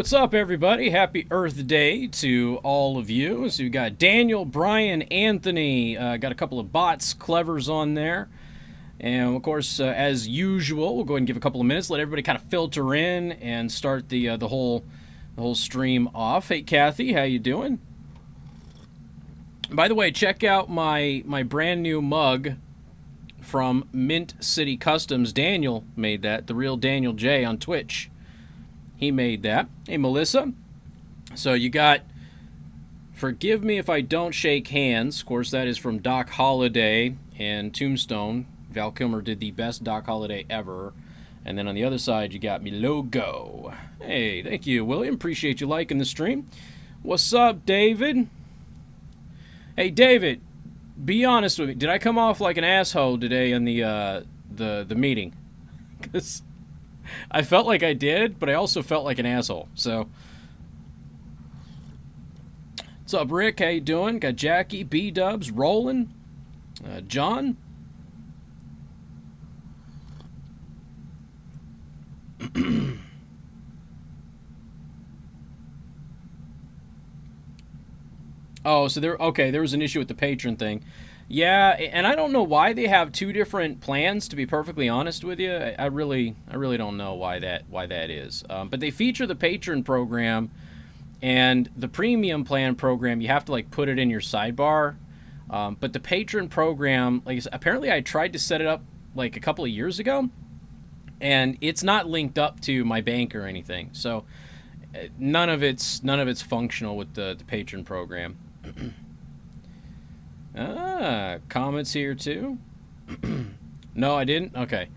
What's up, everybody? Happy Earth Day to all of you. So you got Daniel, Brian, Anthony. Got a couple of bots, clevers on there. And of course, as usual, we'll go ahead and give a couple of minutes, let everybody kind of filter in and start the whole stream off. Hey, Kathy, how you doing? By the way, check out my brand new mug from Mint City Customs. Daniel made that, the real Daniel J on Twitch. He made that. Hey, Melissa. So you got Forgive Me If I Don't Shake Hands. Of course, that is from Doc Holliday and Tombstone. Val Kilmer did the best Doc Holliday ever. And then on the other side, you got me logo. Hey, thank you, William. Appreciate you liking the stream. What's up, David? Hey, David, be honest with me. Did I come off like an asshole today in the meeting? Because I felt like I did, but I also felt like an asshole. So, what's up, Rick? How you doing? Got Jackie, B-Dubs, Roland, John. Oh, so there was an issue with the patron thing. Yeah, and I don't know why they have two different plans. To be perfectly honest with you, I really don't know why that is. But they feature the patron program, and the premium plan program. You have to like put it in your sidebar. But the patron program, like apparently, I tried to set it up like a couple of years ago, and it's not linked up to my bank or anything. So none of it's functional with the patron program. Comments here too. No, I didn't. Okay,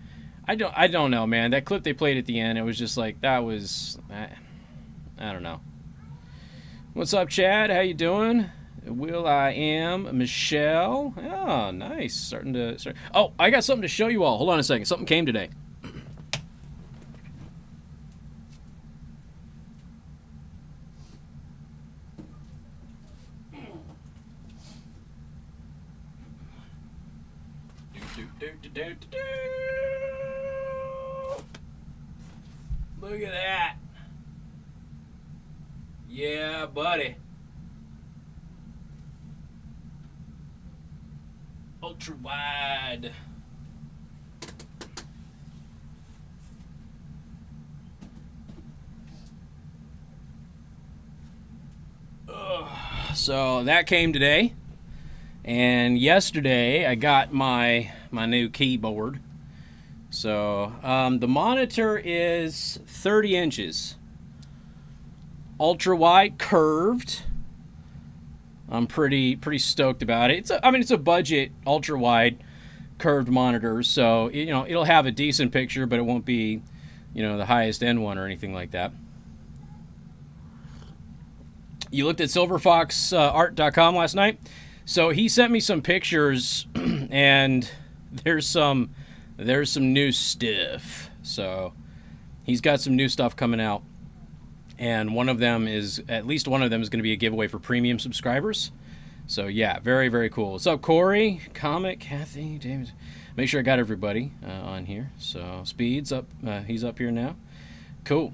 I don't know, man. That clip they played at the end, it was just like that was. I don't know. What's up, Chad? How you doing? Will I am Michelle. Oh, nice. Starting to start. Oh, I got something to show you all. Hold on a second. Something came today. Look at that. Yeah, buddy. Ultra wide. So that came today. And yesterday I got my new keyboard. So the monitor is 30 inches. Ultra wide, curved. I'm pretty stoked about it. It's a budget ultra wide curved monitor, so it'll have a decent picture, but it won't be, the highest end one or anything like that. You looked at silverfoxart.com last night. So he sent me some pictures, and there's some new stuff. So he's got some new stuff coming out, and at least one of them is going to be a giveaway for premium subscribers. So yeah, very, very cool. What's up, Corey, Comic, Kathy, David? Make sure I got everybody on here. So Speed's up. He's up here now. Cool.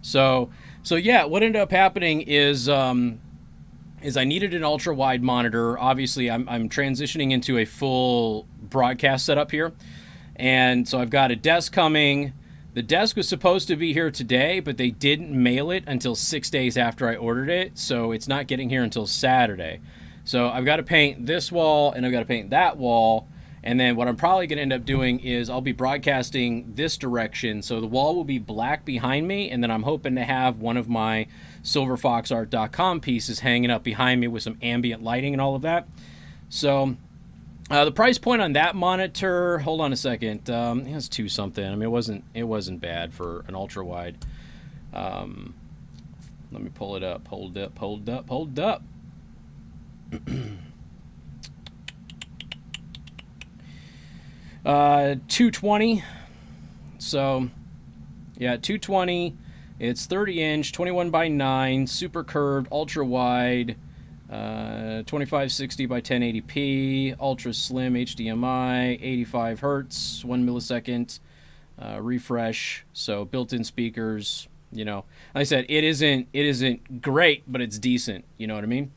So yeah, what ended up happening is I needed an ultra wide monitor. Obviously, I'm transitioning into a full broadcast setup here, and so I've got a desk coming. The desk was supposed to be here today, but they didn't mail it until 6 days after I ordered it, so it's not getting here until Saturday. So I've got to paint this wall, and I've got to paint that wall, and then what I'm probably going to end up doing is I'll be broadcasting this direction, so the wall will be black behind me, and then I'm hoping to have one of my silverfoxart.com pieces hanging up behind me with some ambient lighting and all of that. So the price point on that monitor, hold on a second, it was $2 something. I mean, it wasn't bad for an ultra wide. Let me pull it up. Hold up. $220. So yeah, $220. It's 30 inch, 21 by 9, super curved, ultra wide, 2560 by 1080p, ultra slim HDMI, 85 hertz, 1 millisecond refresh. So built-in speakers, you know, like I said, it isn't great, but it's decent. You know what I mean?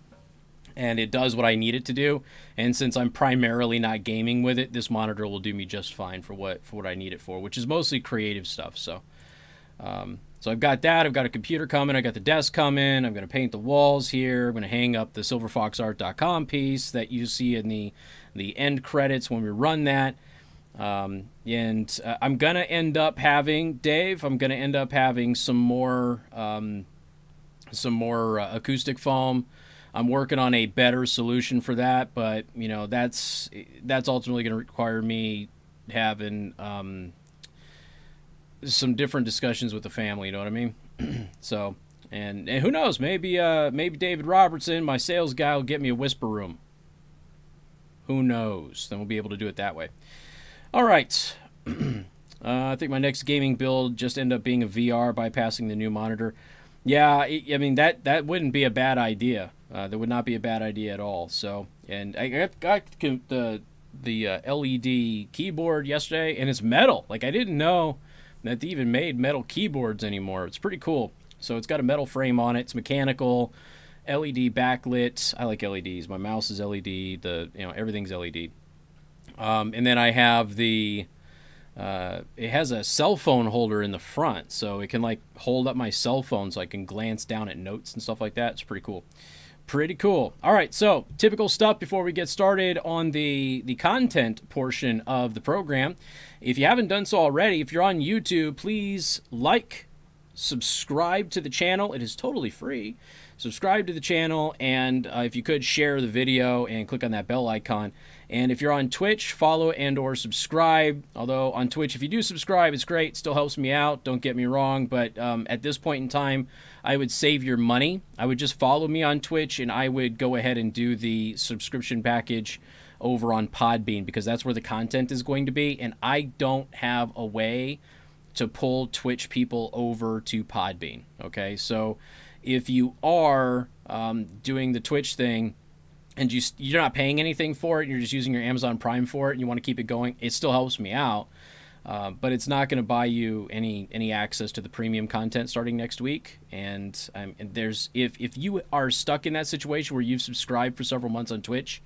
And it does what I need it to do. And since I'm primarily not gaming with it, this monitor will do me just fine for what I need it for, which is mostly creative stuff. So I've got that. I've got a computer coming. I got the desk coming. I'm going to paint the walls here. I'm going to hang up the silverfoxart.com piece that you see in the end credits when we run that. And I'm going to end up having, Dave, I'm going to end up having some more acoustic foam. I'm working on a better solution for that, but you know that's ultimately going to require me having some different discussions with the family. You know what I mean? So, and who knows? Maybe David Robertson, my sales guy, will get me a whisper room. Who knows? Then we'll be able to do it that way. All right. I think my next gaming build just ended up being a VR, bypassing the new monitor. Yeah, I mean that wouldn't be a bad idea. That would not be a bad idea at all. So, and I got the LED keyboard yesterday, and it's metal. Like, I didn't know that they even made metal keyboards anymore. It's pretty cool. So it's got a metal frame on it. It's mechanical, LED backlit. I like LEDs. My mouse is LED. Everything's LED. And then I have it has a cell phone holder in the front, so it can like hold up my cell phone so I can glance down at notes and stuff like that. It's pretty cool. Pretty cool. All right, so typical stuff before we get started on the content portion of the program. If you haven't done so already, if you're on YouTube, please subscribe to the channel. It is totally free. Subscribe to the channel, and if you could, share the video and click on that bell icon. And if you're on Twitch, follow and or subscribe. Although on Twitch, if you do subscribe, it's great. Still helps me out. Don't get me wrong. But at this point in time, I would save your money. I would just follow me on Twitch, and I would go ahead and do the subscription package over on Podbean, because that's where the content is going to be. And I don't have a way to pull Twitch people over to Podbean. Okay, so if you are doing the Twitch thing, and you're not paying anything for it, you're just using your Amazon Prime for it, and you want to keep it going, it still helps me out. But it's not going to buy you any access to the premium content starting next week. And there's if you are stuck in that situation where you've subscribed for several months on Twitch,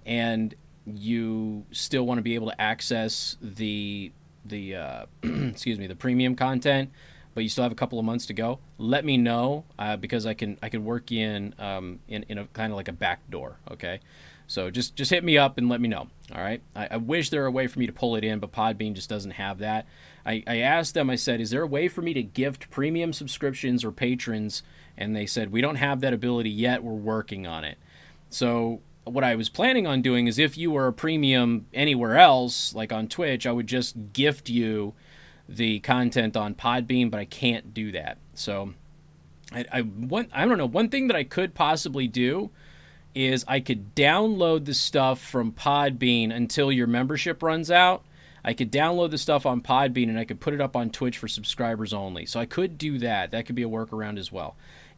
and you still want to be able to access the excuse me, the premium content, but you still have a couple of months to go, let me know, because I can work in a kind of like a back door. Okay, so just hit me up and let me know. All right, I wish there were a way for me to pull it in, but Podbean just doesn't have that. I asked them, I said, is there a way for me to gift premium subscriptions or patrons? And they said, we don't have that ability yet, we're working on it. So what I was planning on doing is, if you were a premium anywhere else, like on Twitch, I would just gift you the content on Podbean, but I can't do that. So I don't know, one thing that I could possibly do is I could download the stuff from Podbean until your membership runs out. I could download the stuff on Podbean and I could put it up on Twitch for subscribers only. So I could do that. That could be a workaround as well.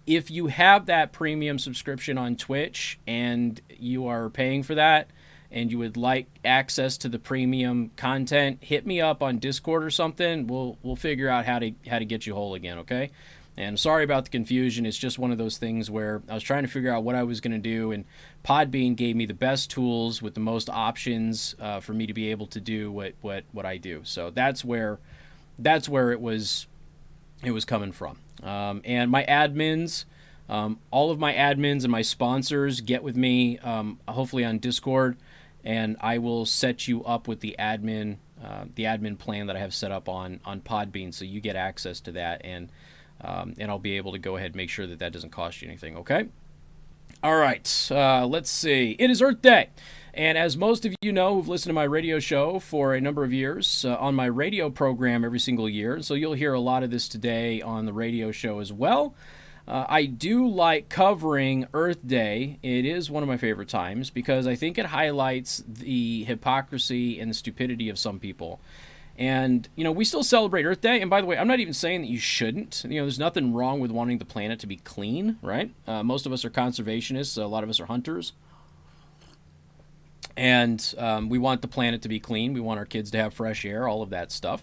If you have that premium subscription on Twitch and you are paying for that, and you would like access to the premium content, hit me up on Discord or something. We'll figure out how to get you whole again, okay? And sorry about the confusion. It's just one of those things where I was trying to figure out what I was going to do, and Podbean gave me the best tools with the most options for me to be able to do what I do. So that's where it was coming from. And my admins, all of my admins and my sponsors get with me, hopefully on Discord, and I will set you up with the admin plan that I have set up on Podbean, so you get access to that, and I'll be able to go ahead and make sure that doesn't cost you anything. Okay. All right. Let's see. It is Earth Day, and as most of you know who've listened to my radio show for a number of years, on my radio program every single year, so you'll hear a lot of this today on the radio show as well. I do like covering Earth Day. It is one of my favorite times because I think it highlights the hypocrisy and the stupidity of some people. And, we still celebrate Earth Day. And by the way, I'm not even saying that you shouldn't. There's nothing wrong with wanting the planet to be clean, right? Most of us are conservationists. A lot of us are hunters. And we want the planet to be clean. We want our kids to have fresh air, all of that stuff.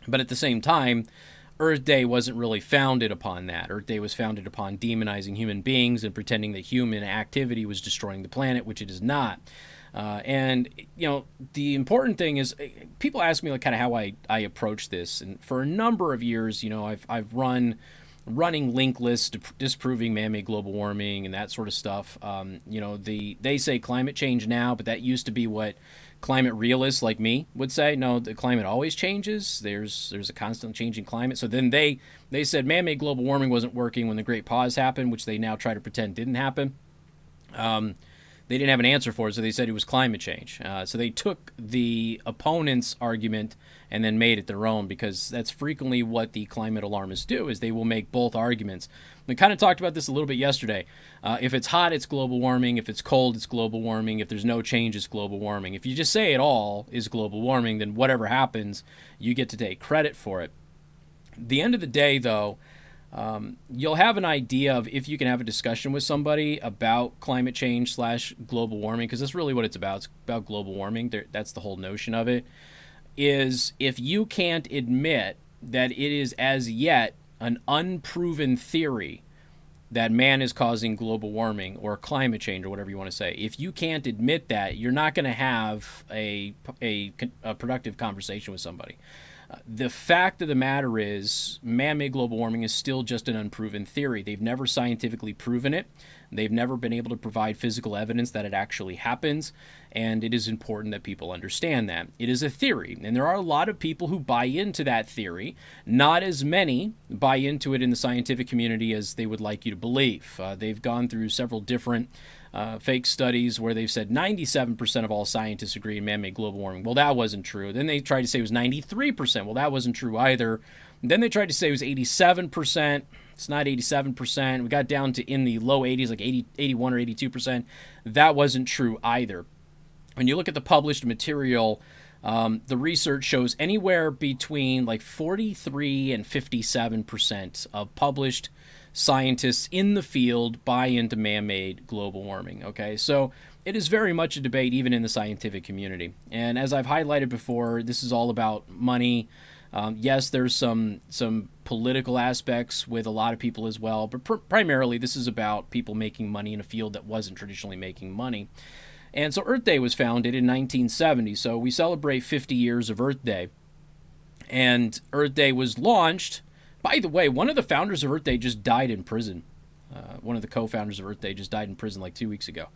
But at the same time, Earth Day wasn't really founded upon that. Earth Day was founded upon demonizing human beings and pretending that human activity was destroying the planet, which it is not. And the important thing is, people ask me like kind of how I approach this, and for a number of years, I've running link lists disproving man-made global warming and that sort of stuff. They say climate change now, but that used to be what climate realists like me would say. No, the climate always changes. There's a constant changing climate. So then they said man-made global warming wasn't working when the Great Pause happened, which they now try to pretend didn't happen. They didn't have an answer for it, so they said it was climate change. So they took the opponent's argument and then made it their own, because that's frequently what the climate alarmists do, is they will make both arguments. We kind of talked about this a little bit yesterday. If it's hot, it's global warming. If it's cold, it's global warming. If there's no change, it's global warming. If you just say it all is global warming, then whatever happens, you get to take credit for it. At the end of the day, though, you'll have an idea of if you can have a discussion with somebody about climate change / global warming, because that's really what it's about. It's about global warming. That's the whole notion of it, is if you can't admit that it is as yet an unproven theory that man is causing global warming or climate change or whatever you want to say. If you can't admit that, you're not going to have a productive conversation with somebody. The fact of the matter is, man-made global warming is still just an unproven theory. They've never scientifically proven it. They've never been able to provide physical evidence that it actually happens, and it is important that people understand that. It is a theory, and there are a lot of people who buy into that theory. Not as many buy into it in the scientific community as they would like you to believe. They've gone through several different fake studies where they've said 97% of all scientists agree in man-made global warming. Well, that wasn't true. Then they tried to say it was 93%. Well, that wasn't true either. And then they tried to say it was 87%. It's not 87%. We got down to in the low 80s, like 80, 81 or 82%. That wasn't true either. When you look at the published material, the research shows anywhere between like 43 and 57% of published scientists in the field buy into man-made global warming. Okay, so it is very much a debate even in the scientific community. And as I've highlighted before, this is all about money. Yes, there's some political aspects with a lot of people as well, but primarily this is about people making money in a field that wasn't traditionally making money. And so Earth Day was founded in 1970, so we celebrate 50 years of Earth Day. And Earth Day was launched. By the way, one of the founders of Earth Day just died in prison. One of the co-founders of Earth Day just died in prison like 2 weeks ago.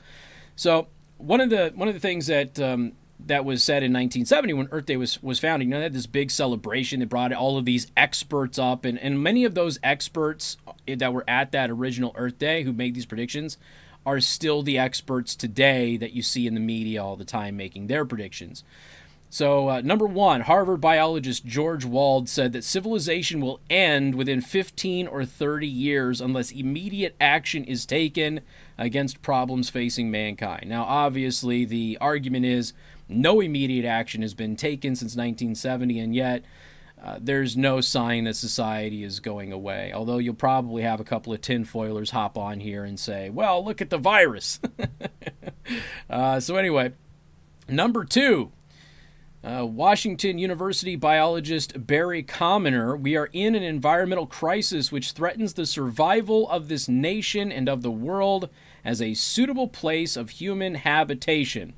So one of the things that was said in 1970 when Earth Day was founded, they had this big celebration. They brought all of these experts up, and many of those experts that were at that original Earth Day who made these predictions are still the experts today that you see in the media all the time making their predictions. So, number one, Harvard biologist George Wald said that civilization will end within 15 or 30 years unless immediate action is taken against problems facing mankind. Now, obviously, the argument is no immediate action has been taken since 1970, and yet there's no sign that society is going away. Although you'll probably have a couple of tinfoilers hop on here and say, well, look at the virus. So anyway, number two, Washington University biologist Barry Commoner, we are in an environmental crisis which threatens the survival of this nation and of the world as a suitable place of human habitation.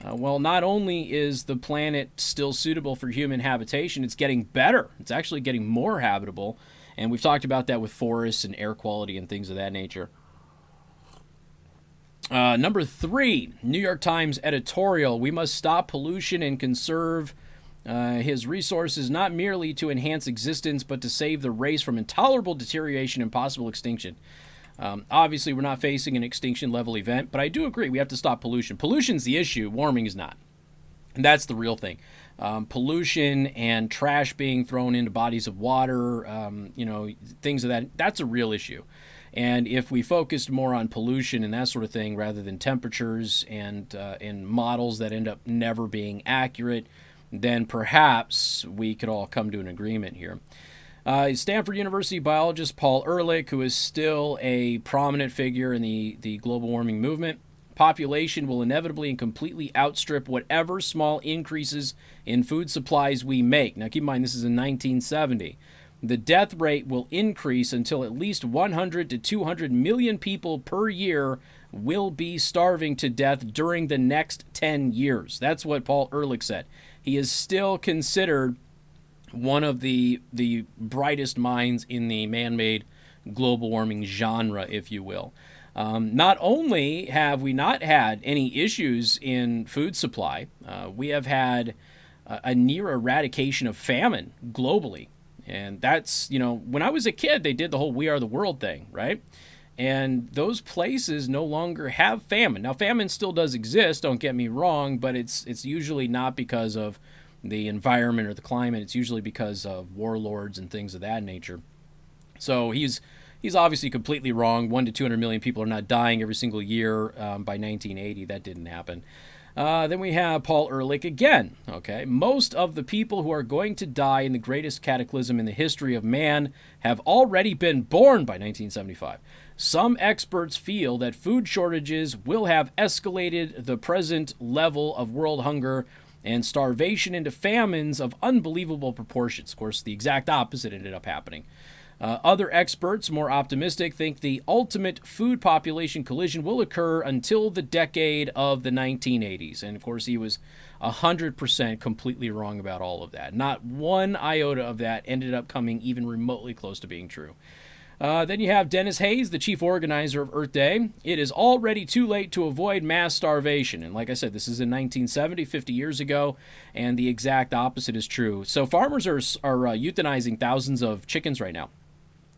Well, not only is the planet still suitable for human habitation, it's getting better. It's actually getting more habitable. And we've talked about that with forests and air quality and things of that nature. Number three, New York Times editorial, we must stop pollution and conserve his resources not merely to enhance existence, but to save the race from intolerable deterioration and possible extinction. Obviously, we're not facing an extinction level event, but I do agree we have to stop pollution. Pollution's the issue, warming is not. And that's the real thing. Pollution and trash being thrown into bodies of water, things of that's a real issue. And if we focused more on pollution and that sort of thing rather than temperatures and models that end up never being accurate, then perhaps we could all come to an agreement here. Stanford University biologist Paul Ehrlich, who is still a prominent figure in the global warming movement, population will inevitably and completely outstrip whatever small increases in food supplies we make. Now keep in mind, this is in 1970. the death rate will increase until at least 100 to 200 million people per year will be starving to death during the next 10 years. That's what Paul Ehrlich said. He is still considered one of the brightest minds in the man-made global warming genre, if you will. Not only have we not had any issues in food supply, we have had a near eradication of famine globally. And that's, when I was a kid, they did the whole We Are the World thing, right? And those places no longer have famine. Now, famine still does exist, don't get me wrong, but it's usually not because of the environment or the climate. It's usually because of warlords and things of that nature. So he's obviously completely wrong. 1 to 200 million people are not dying every single year by 1980. That didn't happen. Then we have Paul Ehrlich again. Okay, most of the people who are going to die in the greatest cataclysm in the history of man have already been born by 1975. Some experts feel that food shortages will have escalated the present level of world hunger and starvation into famines of unbelievable proportions. Of course, the exact opposite ended up happening. Other experts, more optimistic, think the ultimate food population collision will occur until the decade of the 1980s. And of course, he was 100% completely wrong about all of that. Not one iota of that ended up coming even remotely close to being true. Then you have Dennis Hayes, the chief organizer of Earth Day. It is already too late to avoid mass starvation. And like I said, this is in 1970, 50 years ago, and the exact opposite is true. So farmers are euthanizing thousands of chickens right now.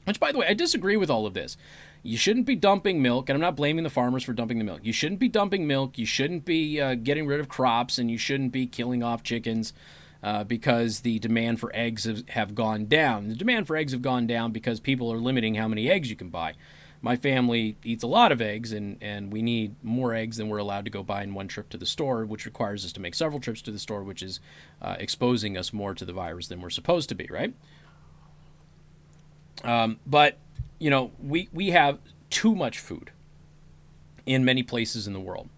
Which, by the way, I disagree with all of this. You shouldn't be dumping milk, and I'm not blaming the farmers for dumping the milk. You shouldn't be dumping milk. You shouldn't be getting rid of crops, and you shouldn't be killing off chickens because the demand for eggs have gone down. The demand for eggs have gone down because people are limiting how many eggs you can buy. My family eats a lot of eggs, and we need more eggs than we're allowed to go buy in one trip to the store, which requires us to make several trips to the store, which is exposing us more to the virus than we're supposed to be, right? But, we have too much food in many places in the world.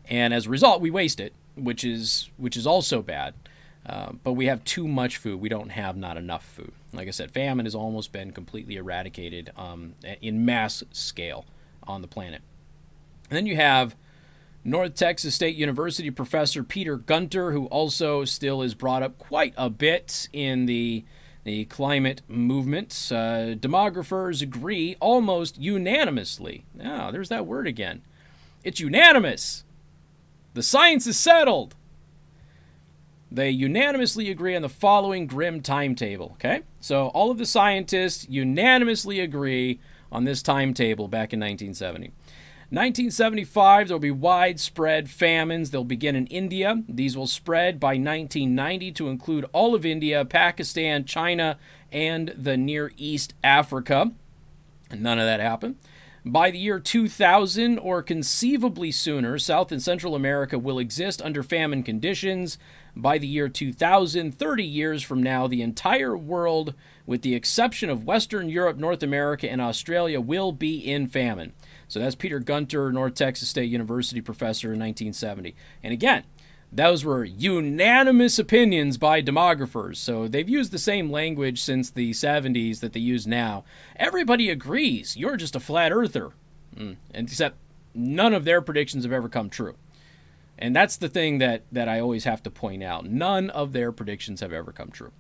And as a result, we waste it, which is also bad. But we have too much food. We don't have not enough food. Like I said, famine has almost been completely eradicated in mass scale on the planet. And then you have North Texas State University professor Peter Gunter, who also still is brought up quite a bit in the climate movement. Demographers agree almost unanimously. Now, there's that word again. It's unanimous. The science is settled. They unanimously agree on the following grim timetable. Okay? So all of the scientists unanimously agree on this timetable back in 1970. 1975, there will be widespread famines. They'll begin in India. These will spread by 1990 to include all of India, Pakistan, China, and the Near East Africa. None of that happened. By the year 2000, or conceivably sooner, South and Central America will exist under famine conditions. By the year 2000, 30 years from now, the entire world, with the exception of Western Europe, North America, and Australia, will be in famine. So that's Peter Gunter, North Texas State University professor in 1970. And again, those were unanimous opinions by demographers. So they've used the same language since the 70s that they use now. Everybody agrees. You're just a flat earther. And except none of their predictions have ever come true. And that's the thing that I always have to point out. None of their predictions have ever come true.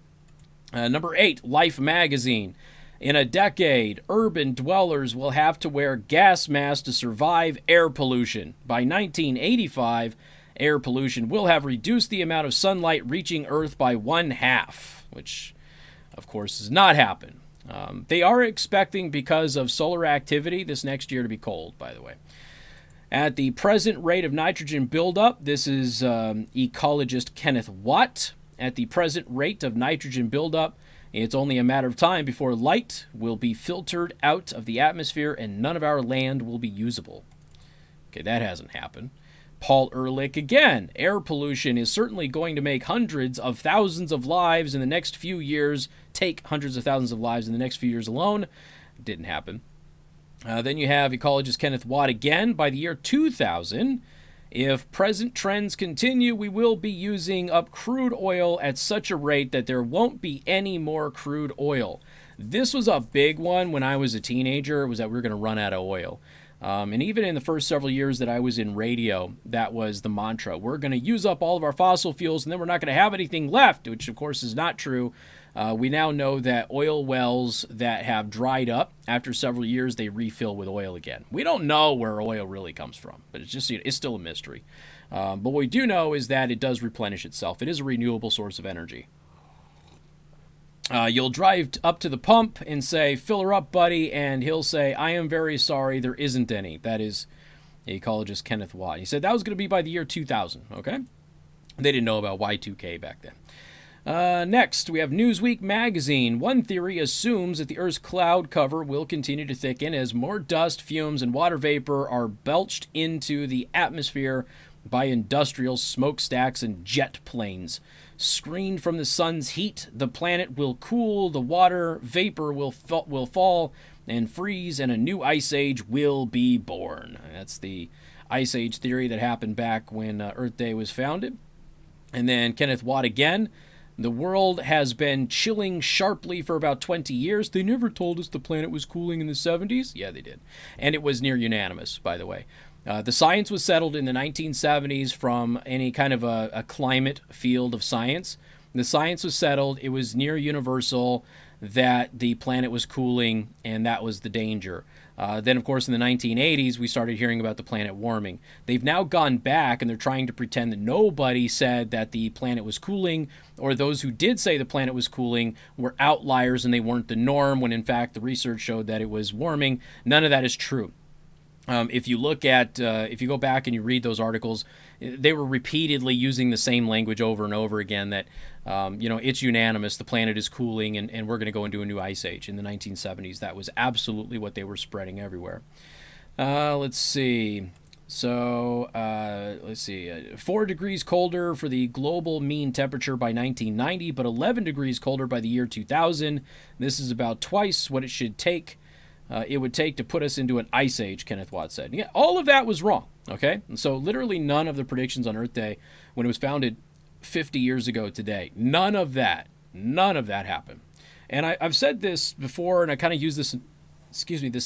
Number 8, Life magazine. In a decade, urban dwellers will have to wear gas masks to survive air pollution. By 1985, air pollution will have reduced the amount of sunlight reaching Earth by 1/2, which, of course, does not happen. They are expecting, because of solar activity, this next year to be cold, by the way. At the present rate of nitrogen buildup, this is ecologist Kenneth Watt. At the present rate of nitrogen buildup, it's only a matter of time before light will be filtered out of the atmosphere and none of our land will be usable. Okay, that hasn't happened. Paul Ehrlich again. Air pollution is certainly going to make hundreds of thousands of lives in the next few years. Take hundreds of thousands of lives in the next few years alone. Didn't happen. Then you have ecologist Kenneth Watt again. By the year 2000, if present trends continue, we will be using up crude oil at such a rate that there won't be any more crude oil. This was a big one when I was a teenager, was that we were going to run out of oil. And even in the first several years that I was in radio, that was the mantra. We're going to use up all of our fossil fuels, and then we're not going to have anything left, which, of course, is not true. We now know that oil wells that have dried up after several years, they refill with oil again. We don't know where oil really comes from, but it's still a mystery. But what we do know is that it does replenish itself. It is a renewable source of energy. You'll drive up to the pump and say, "Fill her up, buddy," and he'll say, "I am very sorry, there isn't any." That is ecologist Kenneth Watt. He said that was going to be by the year 2000, okay? They didn't know about Y2K back then. Next, we have Newsweek magazine. One theory assumes that the Earth's cloud cover will continue to thicken as more dust, fumes, and water vapor are belched into the atmosphere by industrial smokestacks and jet planes. Screened from the sun's heat, the planet will cool, the water vapor will fall and freeze, and a new ice age will be born. That's the ice age theory that happened back when Earth Day was founded. And then Kenneth Watt again. The world has been chilling sharply for about 20 years. They never told us the planet was cooling in the 70s. Yeah, they did. And it was near unanimous, by the way. The science was settled in the 1970s from any kind of a climate field of science. The science was settled. It was near universal that the planet was cooling, and that was the danger. Then, of course, in the 1980s, we started hearing about the planet warming. They've now gone back, and they're trying to pretend that nobody said that the planet was cooling, or those who did say the planet was cooling were outliers and they weren't the norm, when in fact the research showed that it was warming. None of that is true. If you go back and you read those articles, they were repeatedly using the same language over and over again that, it's unanimous, the planet is cooling, and we're going to go into a new ice age. In the 1970s, that was absolutely what they were spreading everywhere. Let's see. So, 4 degrees colder for the global mean temperature by 1990, but 11 degrees colder by the year 2000. This is about twice what it would take to put us into an ice age, Kenneth Watt said. Yeah, all of that was wrong, okay? And so literally none of the predictions on Earth Day, when it was founded 50 years ago today, none of that happened. And I've said this before, and I kind of use this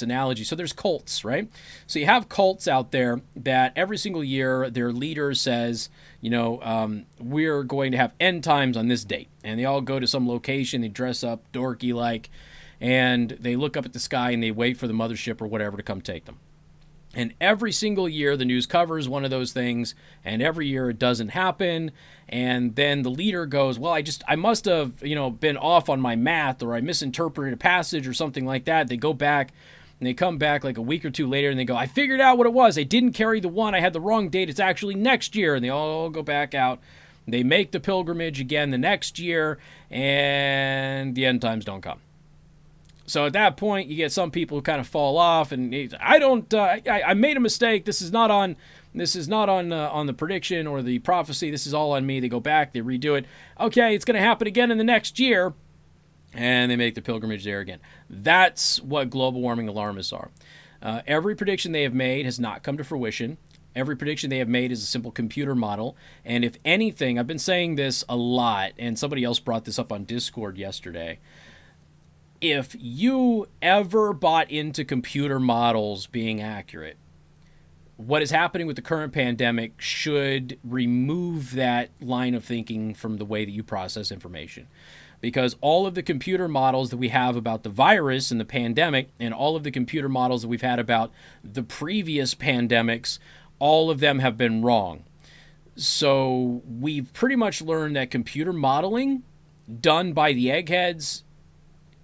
analogy. So there's cults, right? So you have cults out there that every single year their leader says, we're going to have end times on this date. And they all go to some location, they dress up dorky-like, and they look up at the sky and they wait for the mothership or whatever to come take them. And every single year the news covers one of those things, and every year it doesn't happen. And then the leader goes, well, I must have, been off on my math, or I misinterpreted a passage or something like that. They go back and they come back like a week or two later and they go, I figured out what it was. I didn't carry the one. I had the wrong date. It's actually next year. And they all go back out. They make the pilgrimage again the next year, and the end times don't come. So at that point, you get some people who kind of fall off, and I made a mistake. This is not on the prediction or the prophecy. This is all on me. They go back, they redo it. Okay, it's going to happen again in the next year, and they make the pilgrimage there again. That's what global warming alarmists are. Every prediction they have made has not come to fruition. Every prediction they have made is a simple computer model. And if anything, I've been saying this a lot, and somebody else brought this up on Discord yesterday. If you ever bought into computer models being accurate, what is happening with the current pandemic should remove that line of thinking from the way that you process information. Because all of the computer models that we have about the virus and the pandemic, and all of the computer models that we've had about the previous pandemics, all of them have been wrong. So we've pretty much learned that computer modeling done by the eggheads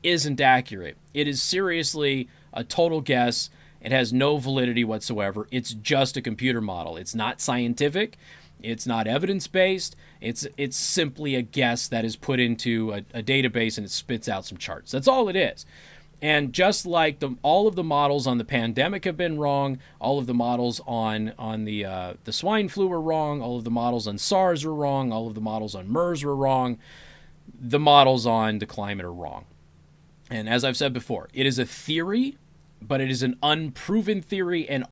isn't accurate. It is seriously a total guess. It has no validity whatsoever. It's just a computer model. It's not scientific. It's not evidence-based. It's simply a guess that is put into a database and it spits out some charts. That's all it is. And just like all of the models on the pandemic have been wrong, all of the models on the swine flu were wrong, all of the models on SARS were wrong, all of the models on MERS were wrong, the models on the climate are wrong. And as I've said before, it is a theory, but it is an unproven theory, and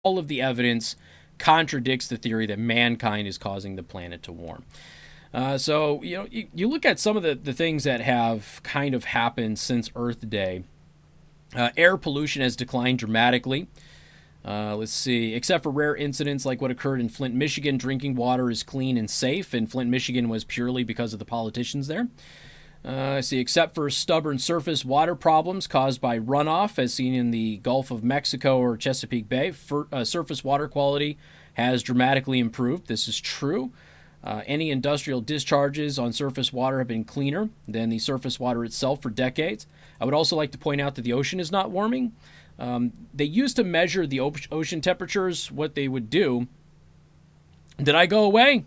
all of the evidence contradicts the theory that mankind is causing the planet to warm. So, you look at some of the things that have kind of happened since Earth Day. Air pollution has declined dramatically. Let's see. Except for rare incidents like what occurred in Flint, Michigan, drinking water is clean and safe. And Flint, Michigan was purely because of the politicians there. Let's see. Except for stubborn surface water problems caused by runoff, as seen in the Gulf of Mexico or Chesapeake Bay, surface water quality has dramatically improved. This is true. Any industrial discharges on surface water have been cleaner than the surface water itself for decades. I would also like to point out that the ocean is not warming. They used to measure the ocean temperatures. What they would do. Did I go away?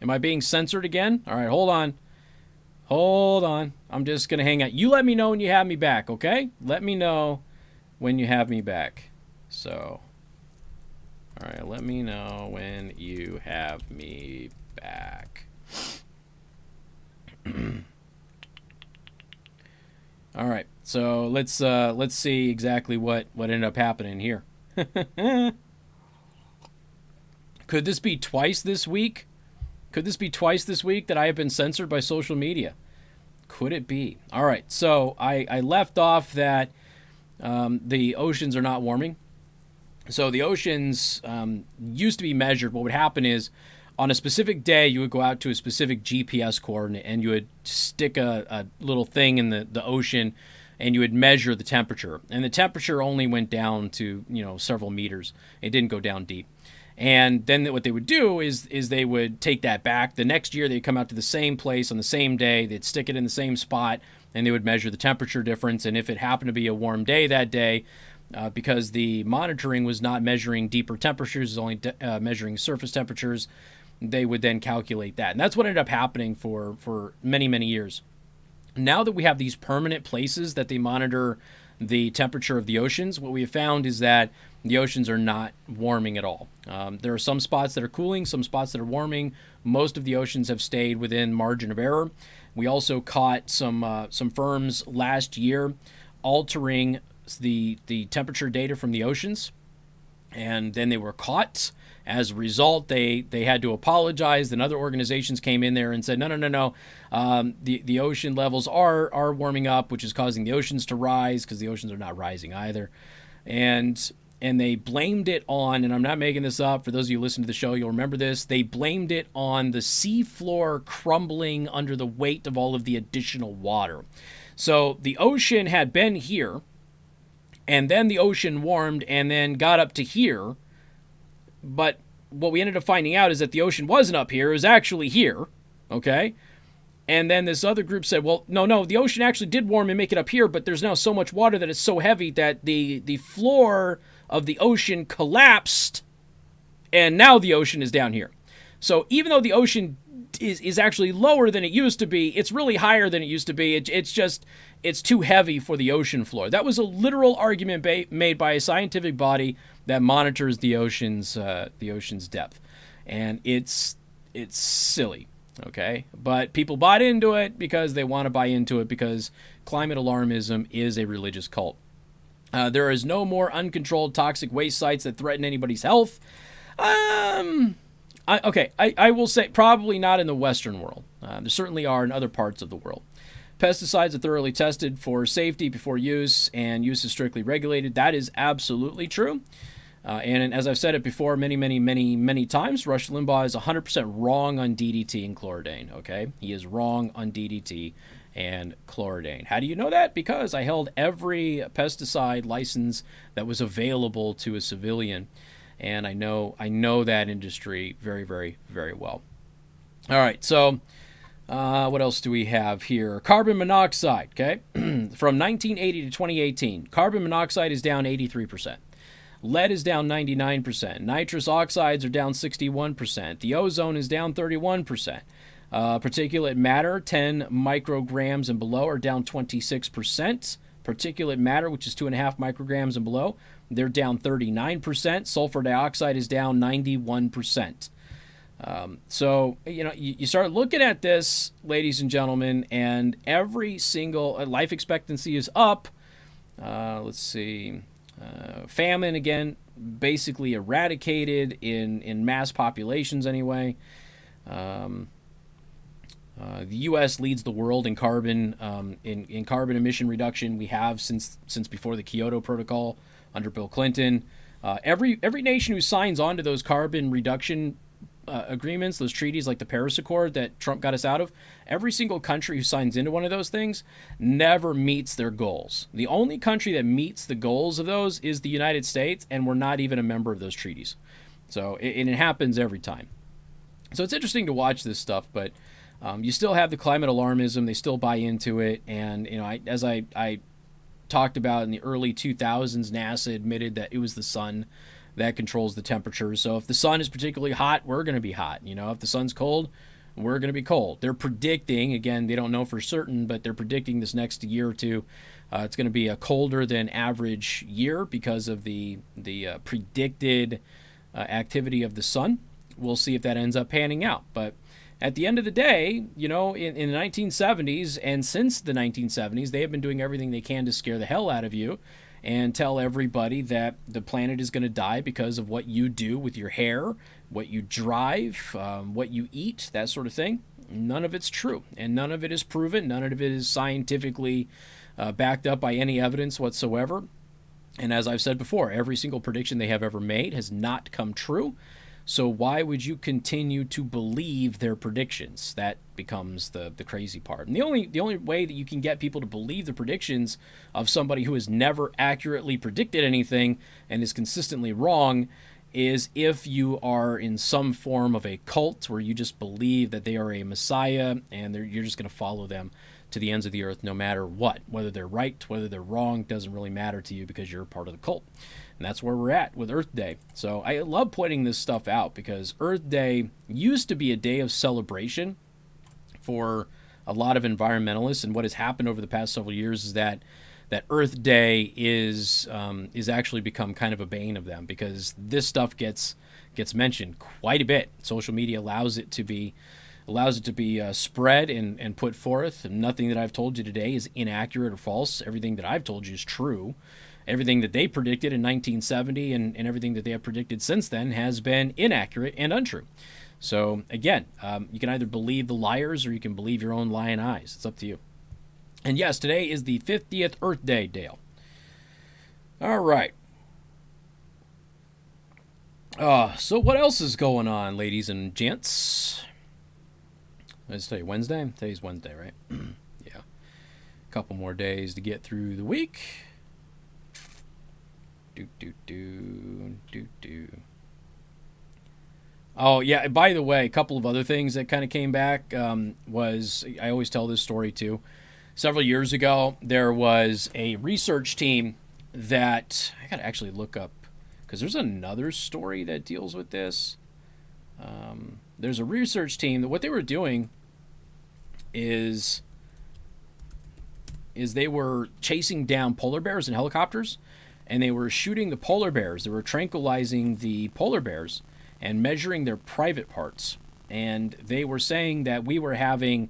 Am I being censored again? All right, hold on. Hold on. I'm just going to hang out. You let me know when you have me back, okay? Let me know when you have me back. So, all right, let me know when you have me back. All right, so let's see exactly what ended up happening here. Could this be twice this week? Could this be twice this week that I have been censored by social media? Could it be? All right, so I left off that the oceans are not warming. So the oceans used to be measured. What would happen is on a specific day, you would go out to a specific GPS coordinate and you would stick a little thing in the ocean and you would measure the temperature. And the temperature only went down to, several meters. It didn't go down deep. And then what they would do is they would take that back. The next year, they'd come out to the same place on the same day. They'd stick it in the same spot and they would measure the temperature difference. And if it happened to be a warm day that day, because the monitoring was not measuring deeper temperatures, it was only measuring surface temperatures, they would then calculate that. And that's what ended up happening for many, many years. Now that we have these permanent places that they monitor the temperature of the oceans, what we have found is that the oceans are not warming at all. There are some spots that are cooling, some spots that are warming. Most of the oceans have stayed within margin of error. We also caught some firms last year altering the temperature data from the oceans, and then they were caught. As a result, they had to apologize. Then other organizations came in there and said, no. The ocean levels are warming up, which is causing the oceans to rise, because the oceans are not rising either. And they blamed it on, and I'm not making this up, for those of you who listen to the show, you'll remember this, they blamed it on the seafloor crumbling under the weight of all of the additional water. So the ocean had been here, and then the ocean warmed and then got up to here. But what we ended up finding out is that the ocean wasn't up here. It was actually here, okay? And then this other group said, well, no, the ocean actually did warm and make it up here, but there's now so much water that it's so heavy that the floor of the ocean collapsed, and now the ocean is down here. So even though the ocean is actually lower than it used to be, it's really higher than it used to be. It's too heavy for the ocean floor. That was a literal argument made by a scientific body that monitors the ocean's depth, and it's silly, okay? But people bought into it because they want to buy into it, because climate alarmism is a religious cult. There is no more uncontrolled toxic waste sites that threaten anybody's health. I will say probably not in the Western world. There certainly are in other parts of the world. Pesticides are thoroughly tested for safety before use, and use is strictly regulated. That is absolutely true. And as I've said it before many times, Rush Limbaugh is 100% wrong on DDT and chlordane, okay? He is wrong on DDT and chlordane. How do you know that? Because I held every pesticide license that was available to a civilian, and I know that industry very, very, very well. All right, so what else do we have here? Carbon monoxide, okay? From 1980 to 2018, carbon monoxide is down 83%. Lead is down 99%. Nitrous oxides are down 61%. The ozone is down 31%. Particulate matter, 10 micrograms and below, are down 26%. Particulate matter, which is 2.5 micrograms and below, they're down 39%. Sulfur dioxide is down 91%. So, you start looking at this, ladies and gentlemen, and every single life expectancy is up. Let's see. Famine, again, basically eradicated in mass populations anyway. The U.S. leads the world in carbon in carbon emission reduction. We have since before the Kyoto Protocol under Bill Clinton. Every nation who signs on to those carbon reduction agreements, those treaties like the Paris Accord that Trump got us out of, every single country who signs into one of those things never meets their goals. The only country that meets the goals of those is the United States, and we're not even a member of those treaties. So it happens every time. So it's interesting to watch this stuff, but you still have the climate alarmism. They still buy into it. And, as I talked about in the early 2000s, NASA admitted that it was the sun that controls the temperature. So if the sun is particularly hot, we're going to be hot. If the sun's cold, we're going to be cold. They're predicting, again, they don't know for certain, but they're predicting this next year or two, it's going to be a colder than average year because of the predicted activity of the sun. We'll see if that ends up panning out. But at the end of the day, in the 1970s and since the 1970s, they have been doing everything they can to scare the hell out of you and tell everybody that the planet is going to die because of what you do with your hair, what you drive, what you eat, that sort of thing. None of it's true, and none of it is proven. None of it is scientifically backed up by any evidence whatsoever. And as I've said before, every single prediction they have ever made has not come true. So why would you continue to believe their predictions? That becomes the crazy part. And the only way that you can get people to believe the predictions of somebody who has never accurately predicted anything and is consistently wrong is if you are in some form of a cult where you just believe that they are a messiah and you're just going to follow them to the ends of the earth no matter what. Whether they're right, whether they're wrong, doesn't really matter to you because you're a part of the cult. And that's where we're at with Earth Day. So I love pointing this stuff out because Earth Day used to be a day of celebration for a lot of environmentalists. And what has happened over the past several years is that Earth Day is actually become kind of a bane of them because this stuff gets mentioned quite a bit. Social media allows it to be spread and put forth. And nothing that I've told you today is inaccurate or false. Everything that I've told you is true. Everything that they predicted in 1970 and everything that they have predicted since then has been inaccurate and untrue. So again, you can either believe the liars or you can believe your own lying eyes. It's up to you. And yes, today is the 50th Earth Day, Dale. All right. So what else is going on, ladies and gents? Let's tell you, Wednesday? Today's Wednesday, right? Yeah. A couple more days to get through the week. Oh, yeah, by the way, a couple of other things that kind of came back was, I always tell this story too. Several years ago, there was a research team that, I got to actually look up, because there's another story that deals with this. There's a research team that what they were doing is they were chasing down polar bears in helicopters. And they were shooting the polar bears. They were tranquilizing the polar bears and measuring their private parts. And they were saying that we were having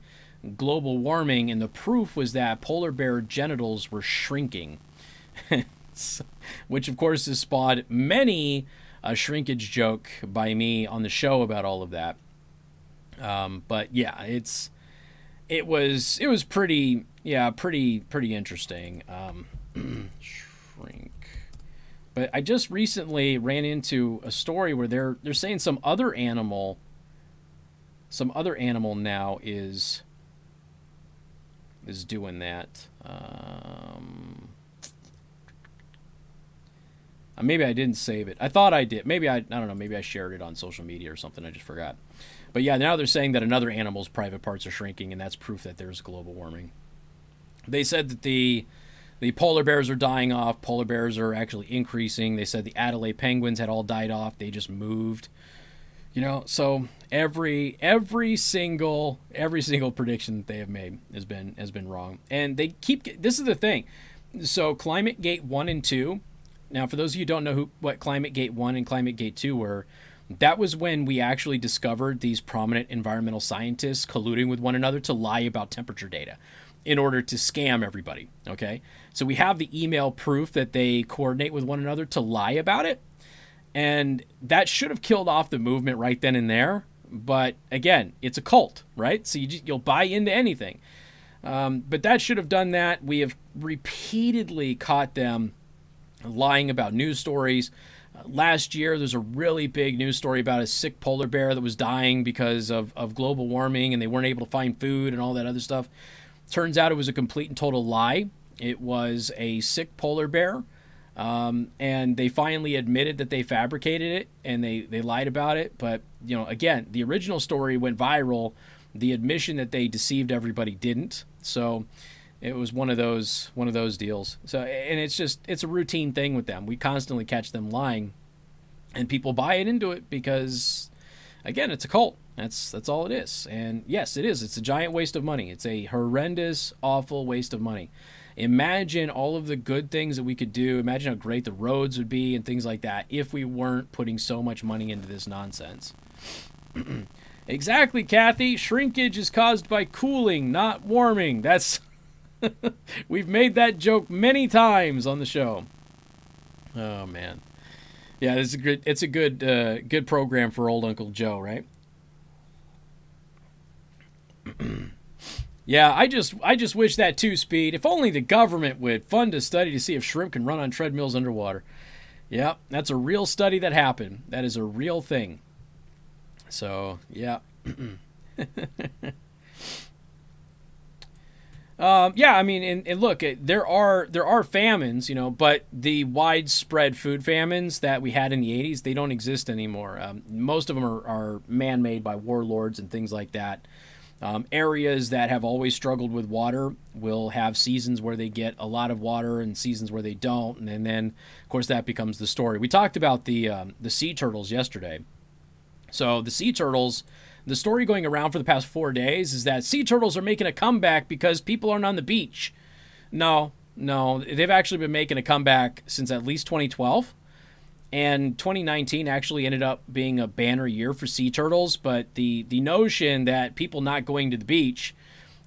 global warming, and the proof was that polar bear genitals were shrinking, which of course has spawned many a shrinkage joke by me on the show about all of that. But yeah, it was pretty interesting. Shrink. But I just recently ran into a story where they're saying some other animal now is doing that. Maybe I didn't save it. I thought I did. Maybe I don't know. Maybe I shared it on social media or something. I just forgot. But yeah, now they're saying that another animal's private parts are shrinking, and that's proof that there's global warming. They said that the polar bears are dying off. Polar bears are actually increasing. They said the Adelaide penguins had all died off. They just moved. So every single prediction that they have made has been wrong. And they keep. This is the thing. So ClimateGate 1 and 2. Now, for those of you who don't know what ClimateGate 1 and ClimateGate 2 were, that was when we actually discovered these prominent environmental scientists colluding with one another to lie about temperature data in order to scam everybody, okay? So we have the email proof that they coordinate with one another to lie about it. And that should have killed off the movement right then and there. But again, it's a cult, right? So you'll buy into anything. But that should have done that. We have repeatedly caught them lying about news stories. Last year, there's a really big news story about a sick polar bear that was dying because of global warming, and they weren't able to find food and all that other stuff. Turns out it was a complete and total lie. It was a sick polar bear, and they finally admitted that they fabricated it, and they lied about it. But, again, the original story went viral. The admission that they deceived everybody didn't. So it was one of those deals. So, and it's a routine thing with them. We constantly catch them lying, and people buy it into it because, again, it's a cult. That's all it is. And yes, it is. It's a giant waste of money. It's a horrendous, awful waste of money. Imagine all of the good things that we could do. Imagine how great the roads would be and things like that if we weren't putting so much money into this nonsense. Exactly, Kathy. Shrinkage is caused by cooling, not warming. That's we've made that joke many times on the show. Oh man, yeah, it's a good program for old Uncle Joe, right? Yeah, I just wish that 2-speed. If only the government would fund a study to see if shrimp can run on treadmills underwater. Yeah, that's a real study that happened. That is a real thing. So yeah. Yeah, I mean, and look, there are famines, but the widespread food famines that we had in the 80s, they don't exist anymore. Most of them are man-made by warlords and things like that. Areas that have always struggled with water will have seasons where they get a lot of water and seasons where they don't, and then, of course, that becomes the story. We talked about the sea turtles yesterday. So the sea turtles, the story going around for the past 4 days is that sea turtles are making a comeback because people aren't on the beach. No, they've actually been making a comeback since at least 2012. And 2019 actually ended up being a banner year for sea turtles. But the notion that people not going to the beach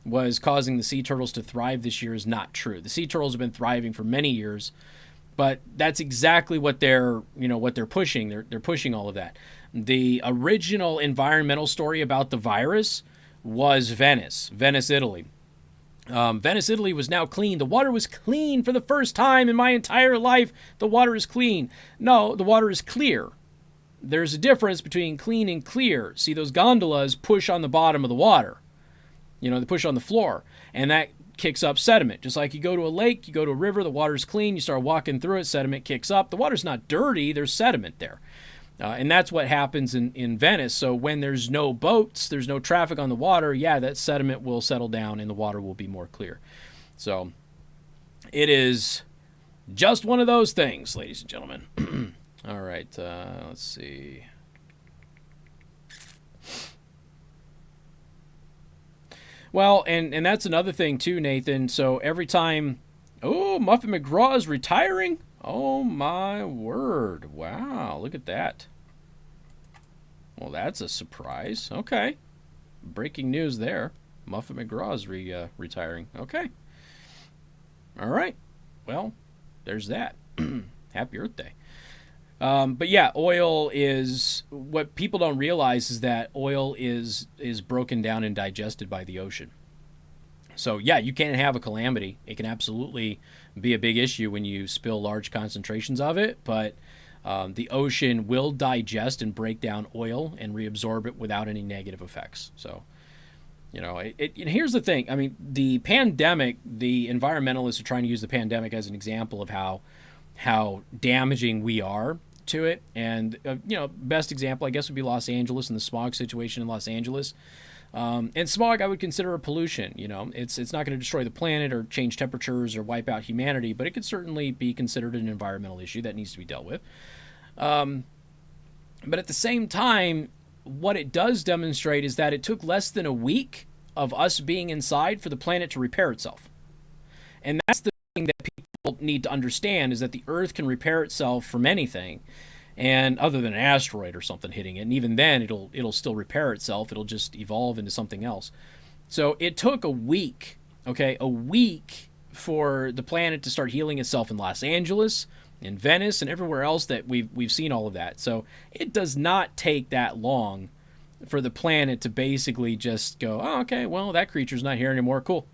was causing the sea turtles to thrive this year is not true. The sea turtles have been thriving for many years. But that's exactly what they're pushing. They're pushing all of that. The original environmental story about the virus was Venice, Italy. Venice, Italy was now clean. The water was clean for the first time in my entire life. The water is clean. No, the water is clear. There's a difference between clean and clear. See, those gondolas push on the bottom of the water. They push on the floor. And that kicks up sediment. Just like you go to a lake, you go to a river, the water's clean, you start walking through it, sediment kicks up. The water's not dirty, there's sediment there. And that's what happens in Venice. So when there's no boats, there's no traffic on the water, yeah, that sediment will settle down and the water will be more clear. So it is just one of those things, ladies and gentlemen. All right, let's see. Well, and that's another thing too, Nathan. So every time, Muffet McGraw is retiring? Oh my word. Wow, look at that. Well, that's a surprise. Okay. Breaking news there. Muffet McGraw is retiring. Okay. All right. Well, there's that. Happy Earth Day. But yeah, oil is, what people don't realize is that oil is broken down and digested by the ocean. So yeah, you can have a calamity. It can absolutely be a big issue when you spill large concentrations of it, but the ocean will digest and break down oil and reabsorb it without any negative effects. So, and here's the thing. I mean, the pandemic, the environmentalists are trying to use the pandemic as an example of how damaging we are to it. And, best example, I guess, would be Los Angeles and the smog situation in Los Angeles. And smog I would consider a pollution. It's not going to destroy the planet or change temperatures or wipe out humanity, but it could certainly be considered an environmental issue that needs to be dealt with. But at the same time, what it does demonstrate is that it took less than a week of us being inside for the planet to repair itself. And that's the thing that people need to understand, is that the Earth can repair itself from anything. And other than an asteroid or something hitting it, and even then it'll still repair itself. It'll just evolve into something else. So it took a week for the planet to start healing itself in Los Angeles, in Venice and everywhere else that we've seen all of that. So it does not take that long for the planet to basically just go, oh, okay, well, that creature's not here anymore. Cool.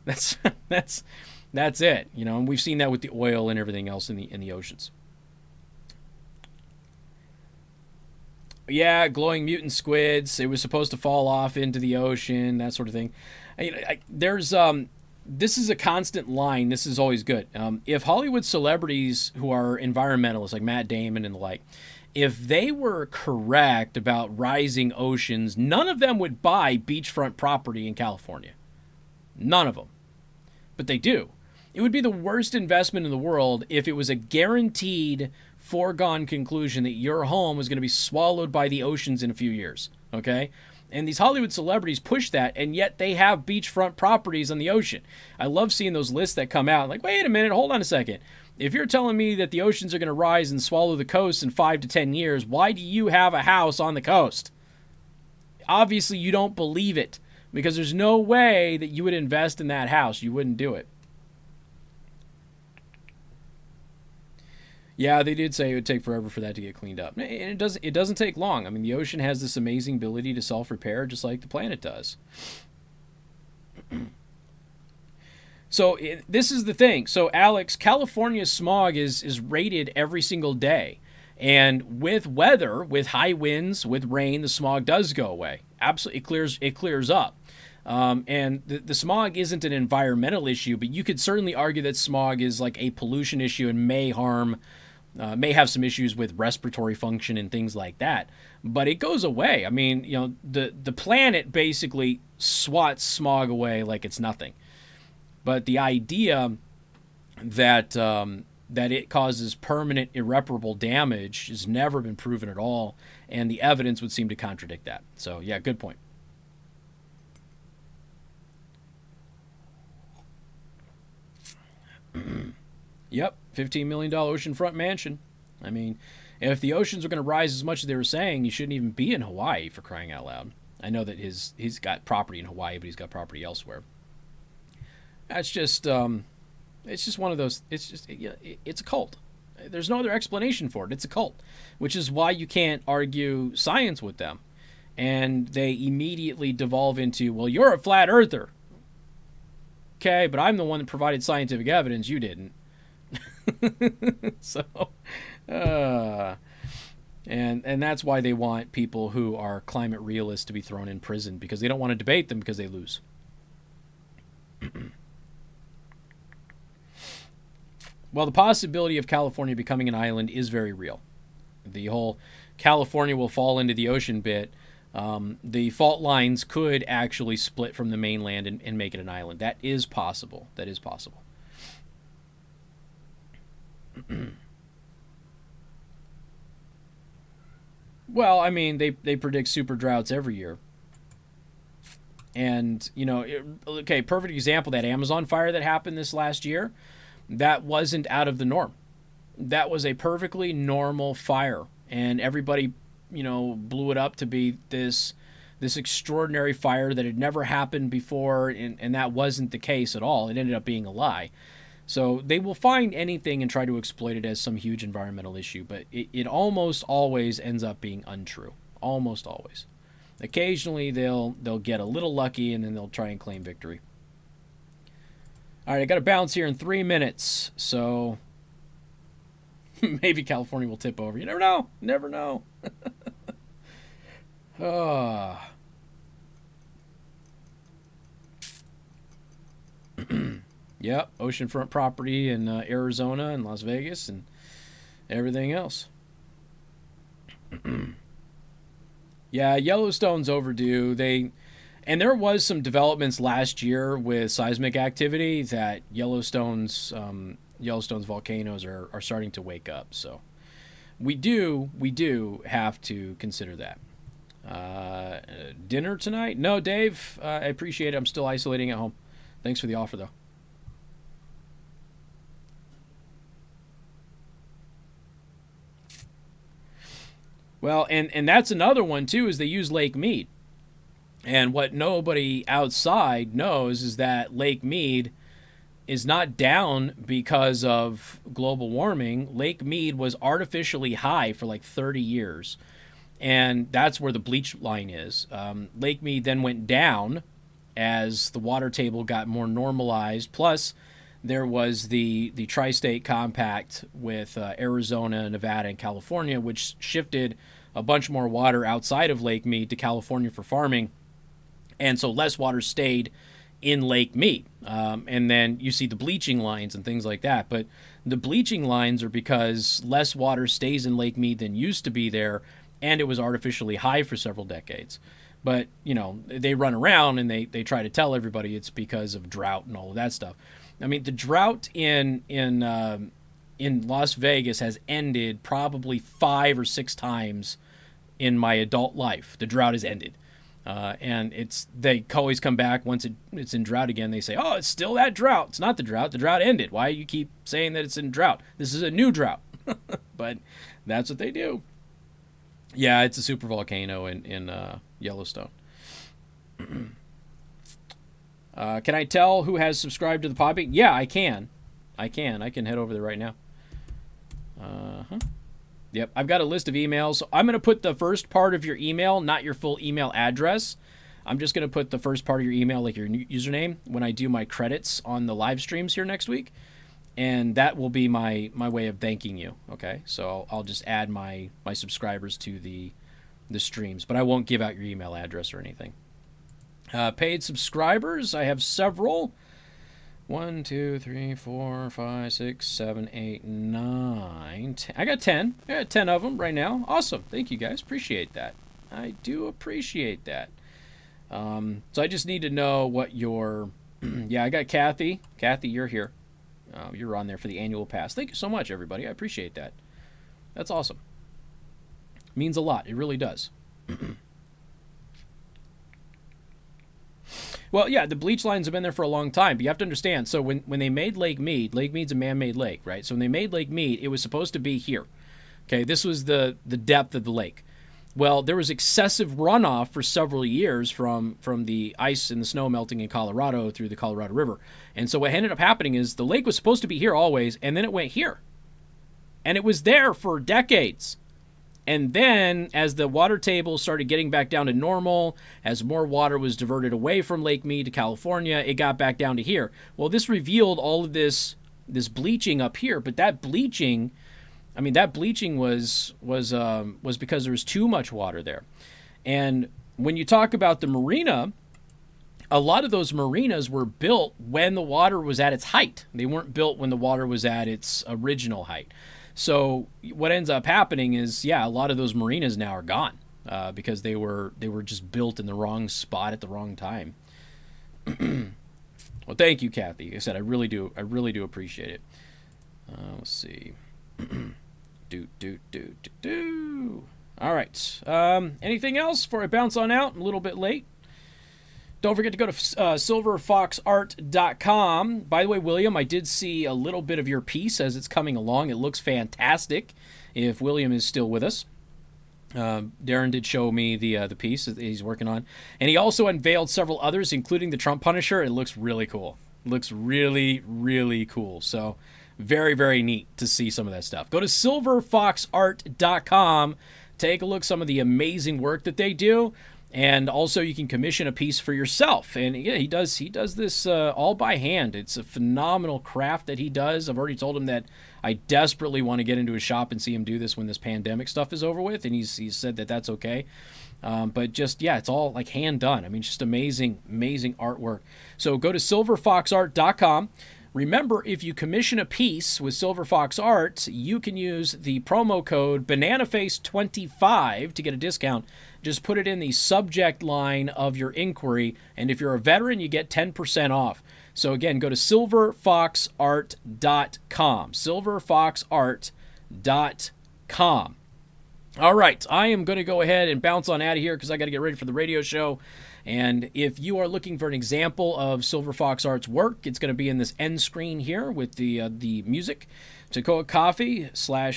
That's that's it. You know, and we've seen that with the oil and everything else in the oceans. Yeah, glowing mutant squids. It was supposed to fall off into the ocean, that sort of thing. There's this is a constant line. This is always good. If Hollywood celebrities who are environmentalists like Matt Damon and the like, if they were correct about rising oceans, none of them would buy beachfront property in California. None of them. But they do. It would be the worst investment in the world if it was a guaranteed foregone conclusion that your home was going to be swallowed by the oceans in a few years. Okay? And these Hollywood celebrities push that, and yet they have beachfront properties on the ocean. I love seeing those lists that come out. Like, wait a minute, hold on a second. If you're telling me that the oceans are going to rise and swallow the coast in 5 to 10 years, why do you have a house on the coast? Obviously, you don't believe it, because there's no way that you would invest in that house. You wouldn't do it. Yeah, they did say it would take forever for that to get cleaned up. And it doesn't take long. I mean, the ocean has this amazing ability to self-repair just like the planet does. So this is the thing. So Alex, California's smog is rated every single day. And with weather, with high winds, with rain, the smog does go away. Absolutely, it clears up. And the smog isn't an environmental issue, but you could certainly argue that smog is like a pollution issue and may have some issues with respiratory function and things like that. But it goes away. I mean, you know, the planet basically swats smog away like it's nothing. But the idea that that it causes permanent irreparable damage has never been proven at all, and the evidence would seem to contradict that. So yeah, good point. Yep, $15 million oceanfront mansion. I mean, if the oceans are going to rise as much as they were saying, you shouldn't even be in Hawaii, for crying out loud. I know that he's got property in Hawaii, but he's got property elsewhere. That's just it's just one of those. It's a cult. There's no other explanation for it. It's a cult, which is why you can't argue science with them, and they immediately devolve into, well, you're a flat earther. Okay, but I'm the one that provided scientific evidence. You didn't. So, and that's why they want people who are climate realists to be thrown in prison, because they don't want to debate them because they lose. Well, the possibility of California becoming an island is very real. The whole California will fall into the ocean bit. The fault lines could actually split from the mainland and make it an island. That is possible. That is possible. Well, I mean, they predict super droughts every year. And, you know, okay, perfect example, that Amazon fire that happened this last year, that wasn't out of the norm. That was a perfectly normal fire. And everybody, you know, blew it up to be this extraordinary fire that had never happened before, and that wasn't the case at all. It ended up being a lie. So they will find anything and try to exploit it as some huge environmental issue, but it almost always ends up being untrue. Almost always. Occasionally they'll get a little lucky, and then they'll try and claim victory. All right, I got to bounce here in 3 minutes, so maybe California will tip over. You never know. Never know. Yep, oceanfront property in Arizona and Las Vegas and everything else. Yeah, Yellowstone's overdue. There was some developments last year with seismic activity that Yellowstone's volcanoes are starting to wake up. So we do have to consider that. Dinner tonight? No, Dave. I appreciate it. I'm still isolating at home. Thanks for the offer, though. Well, and that's another one, too, is they use Lake Mead. And what nobody outside knows is that Lake Mead is not down because of global warming. Lake Mead was artificially high for like 30 years. And that's where the bleach line is. Lake Mead then went down as the water table got more normalized. Plus, there was the Tri-State Compact with Arizona, Nevada, and California, which shifted a bunch more water outside of Lake Mead to California for farming. And so less water stayed in Lake Mead. And then you see the bleaching lines and things like that. But the bleaching lines are because less water stays in Lake Mead than used to be there, and it was artificially high for several decades. But, you know, they run around and they try to tell everybody it's because of drought and all of that stuff. I mean, the drought in Las Vegas has ended probably 5 or 6 times in my adult life. The drought has ended. And they always come back once it's in drought again. They say, oh, it's still that drought. It's not the drought. The drought ended. Why do you keep saying that it's in drought? This is a new drought. But that's what they do. Yeah, it's a super volcano in Yellowstone. Can I tell who has subscribed to the Podbean? Yeah, I can. I can head over there right now. Yep, I've got a list of emails. I'm going to put the first part of your email, not your full email address. I'm just going to put the first part of your email, like your username, when I do my credits on the live streams here next week. And that will be my way of thanking you, okay? So I'll just add my subscribers to the streams, but I won't give out your email address or anything. Paid subscribers, I have several. 1, 2, 3, 4, 5, 6, 7, 8, 9, 10. I got 10. I got 10 of them right now. Awesome. Thank you, guys. Appreciate that. I do appreciate that. So I just need to know what your... yeah, I got Kathy. Kathy, you're here. You're on there for the annual pass. Thank you so much, everybody. I appreciate that. That's awesome. Means a lot. It really does. Well, yeah, the bleach lines have been there for a long time, but you have to understand. So when they made Lake Mead's a man-made lake, right? So when they made Lake Mead, it was supposed to be here. Okay, this was the depth of the lake. Well, there was excessive runoff for several years from the ice and the snow melting in Colorado through the Colorado River. And so what ended up happening is the lake was supposed to be here always, and then it went here. And it was there for decades. And then as the water table started getting back down to normal, as more water was diverted away from Lake Mead to California, it got back down to here. Well, this revealed all of this bleaching up here, but that bleaching... I mean, that bleaching was because there was too much water there. And when you talk about the marina, a lot of those marinas were built when the water was at its height. They weren't built when the water was at its original height. So what ends up happening is, yeah, a lot of those marinas now are gone because they were just built in the wrong spot at the wrong time. Well, thank you, Kathy. Like I said, I really do appreciate it. Let's see. All right. Anything else before I bounce on out? I'm a little bit late. Don't forget to go to silverfoxart.com. By the way, William, I did see a little bit of your piece as it's coming along. It looks fantastic. If William is still with us. Darren did show me the piece that he's working on. And he also unveiled several others, including the Trump Punisher. It looks really cool. It looks really, really cool. So... very, very neat to see some of that stuff. Go to silverfoxart.com. Take a look at some of the amazing work that they do. And also you can commission a piece for yourself. And yeah, he does this all by hand. It's a phenomenal craft that he does. I've already told him that I desperately want to get into his shop and see him do this when this pandemic stuff is over with. And he's said that that's okay. But just, yeah, it's all like hand done. I mean, just amazing, amazing artwork. So go to silverfoxart.com. Remember, if you commission a piece with Silver Fox Art, you can use the promo code BananaFace25 to get a discount. Just put it in the subject line of your inquiry, and if you're a veteran, you get 10% off. So again, go to silverfoxart.com, silverfoxart.com. All right, I am going to go ahead and bounce on out of here because I got to get ready for the radio show. And if you are looking for an example of Silver Fox Art's work, it's going to be in this end screen here with the music. Toccoa Coffee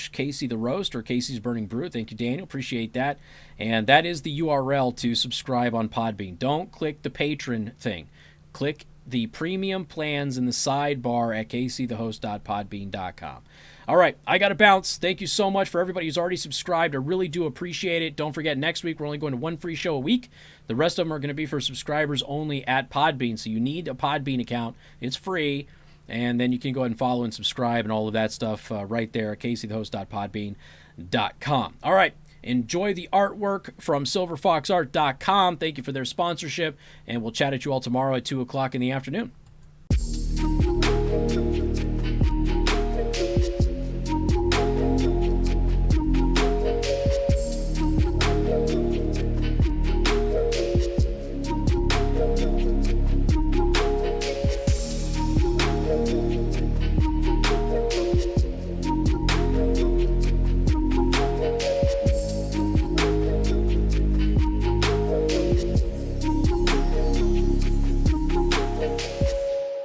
/ Casey the Roast or Casey's Burning Brew. Thank you, Daniel. Appreciate that. And that is the URL to subscribe on Podbean. Don't click the patron thing. Click the premium plans in the sidebar at caseythehost.podbean.com. All right, I got to bounce. Thank you so much for everybody who's already subscribed. I really do appreciate it. Don't forget, next week we're only going to one free show a week. The rest of them are going to be for subscribers only at Podbean. So you need a Podbean account. It's free. And then you can go ahead and follow and subscribe and all of that stuff right there at caseythehost.podbean.com. All right, enjoy the artwork from silverfoxart.com. Thank you for their sponsorship. And we'll chat at you all tomorrow at 2 o'clock in the afternoon.